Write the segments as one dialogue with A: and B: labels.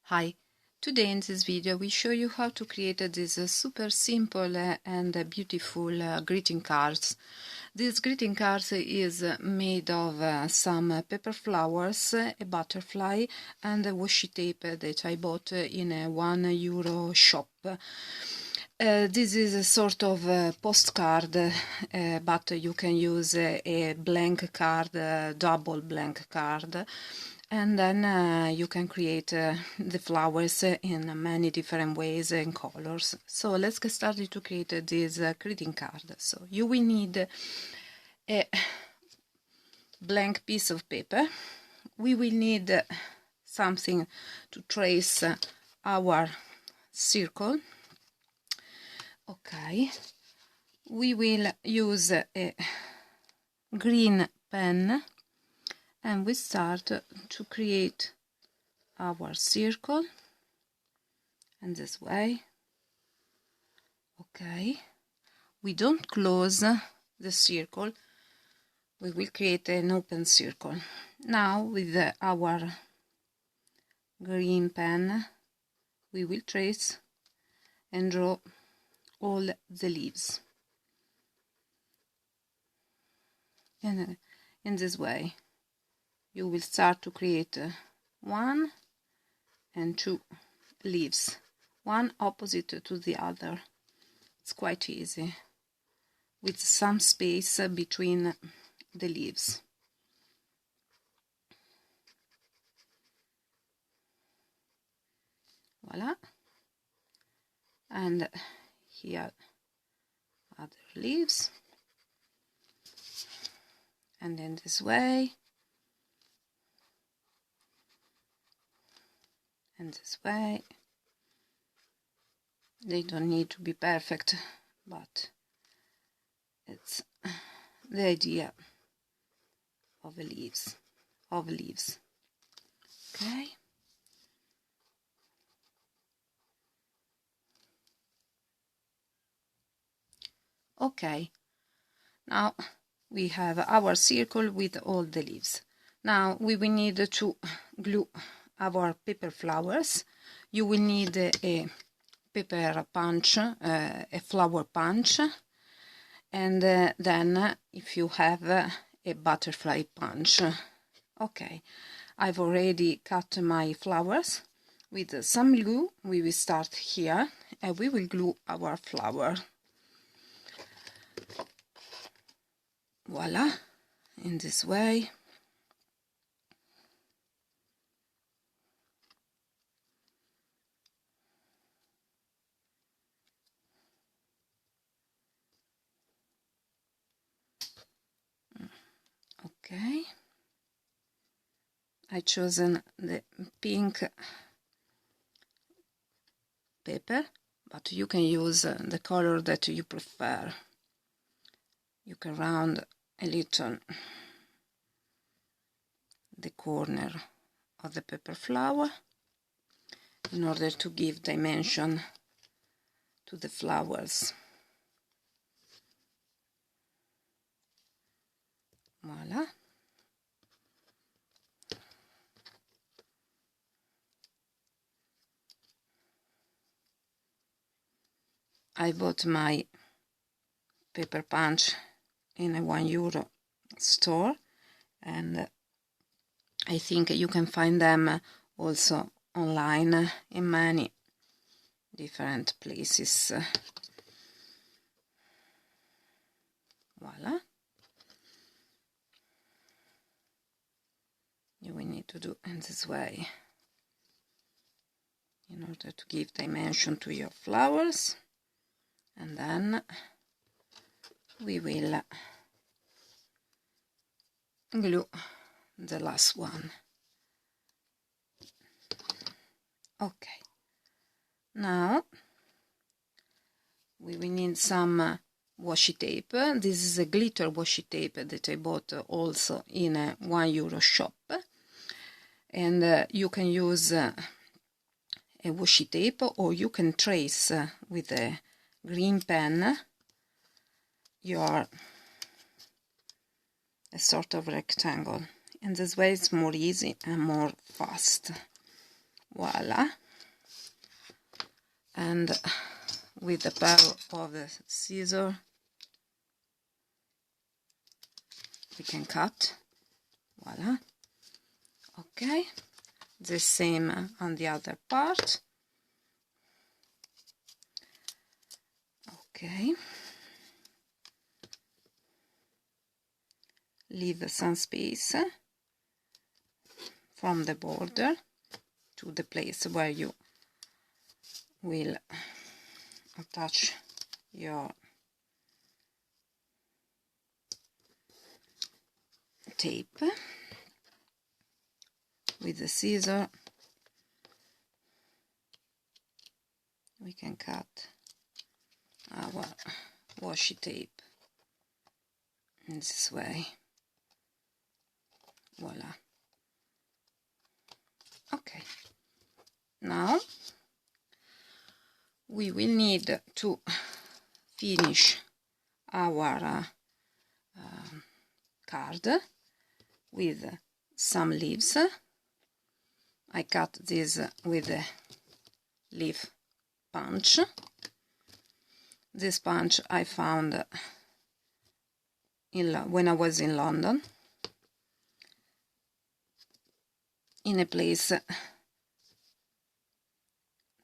A: Hi, today in this video we show you how to create this super simple and beautiful greeting cards. This greeting cards is made of some paper flowers, a butterfly and a washi tape that I bought in a €1 shop. This is a sort of postcard, but you can use a blank card, double blank card. And then you can create the flowers in many different ways and colors. So let's get started to create this greeting card. So you will need a blank piece of paper. We will need something to trace our circle. Okay, we will use a green pen. And we start to create our circle in this way. Okay, we don't close the circle, we will create an open circle. Now with our green pen we will trace and draw all the leaves, and in this way you will start to create 1 and 2 leaves, one opposite to the other. It's quite easy, with some space between the leaves. Voila. And here other leaves, and in this way, and this way. They don't need to be perfect, but it's the idea of leaves. Okay. Okay, now we have our circle with all the leaves. Now we will need to glue our paper flowers. You will need a paper punch, a flower punch, and then if you have a butterfly punch. Okay, I've already cut my flowers. With some glue we will start here and we will glue our flower. Voila, in this way. Okay, I chosen the pink paper, but you can use the color that you prefer. You can round a little the corner of the paper flower in order to give dimension to the flowers. Voila. I bought my paper punch in a €1 store, and I think you can find them also online in many different places. Voila. You will need to do in this way in order to give dimension to your flowers, and then we will glue the last one. Okay, now we will need some washi tape. This is a glitter washi tape that I bought also in a €1 shop, and you can use a washi tape, or you can trace with a green pen a sort of rectangle. In this way it's more easy and more fast. voila. And with the pair of the scissors we can cut, voila. Okay, the same on the other part. Okay, leave some space from the border to the place where you will attach your tape. With the scissors we can cut our washi tape in this way, voila. Okay, now we will need to finish our card with some leaves. I cut this with a leaf punch. This punch I found when I was in London, in a place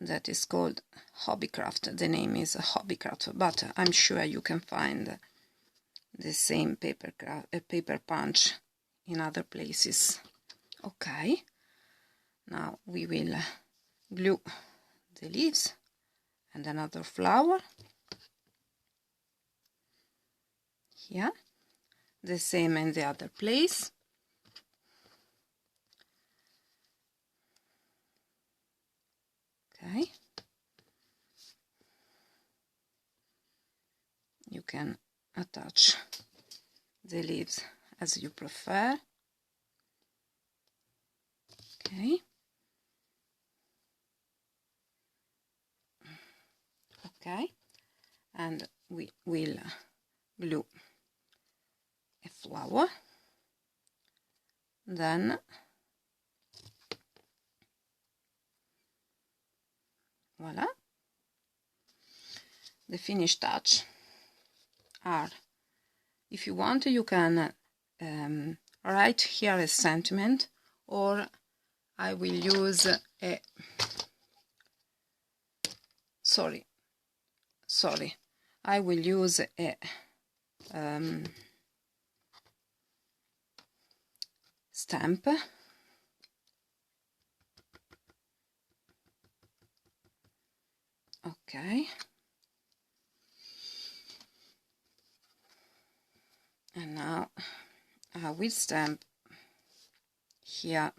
A: that is called Hobbycraft. The name is Hobbycraft, but I'm sure you can find the same paper punch in other places. Okay, now we will glue the leaves and another flower here, the same in the other place. Okay, you can attach the leaves as you prefer. Okay, okay, and we will glue a flower, then voila. The finished touch are, if you want, you can write here a sentiment, or I will use a sorry, I will use a stamp. Okay, and now I will stamp here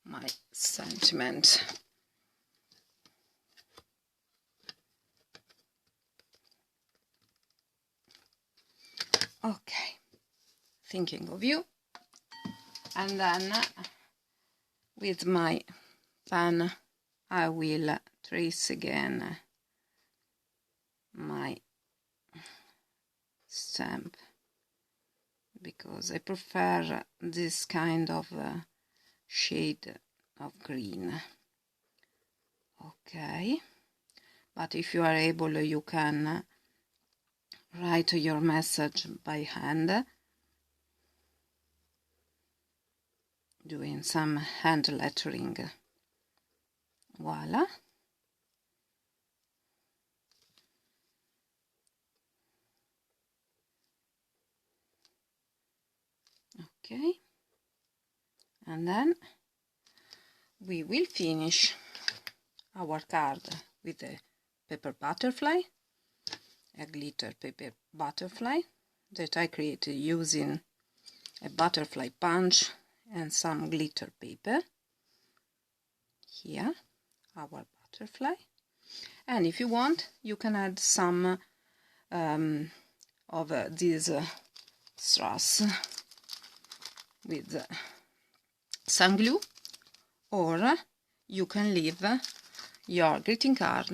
A: my sentiment. Okay, thinking of you. And then with my pen I will trace again my stamp, because I prefer this kind of shade of green. Okay, but if you are able, you can write your message by hand, doing some hand lettering. Voila. Okay, and then we will finish our card with a paper butterfly, a glitter paper butterfly that I created using a butterfly punch and some glitter paper. Here our butterfly, and if you want you can add some of this strass with some glue, or you can leave your greeting card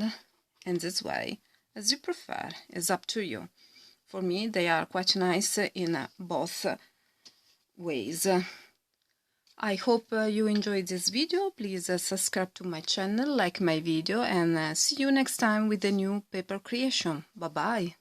A: in this way as you prefer. It's up to you. For me they are quite nice in both ways. I hope you enjoyed this video. Please subscribe to my channel, like my video, and see you next time with a new paper creation. Bye bye.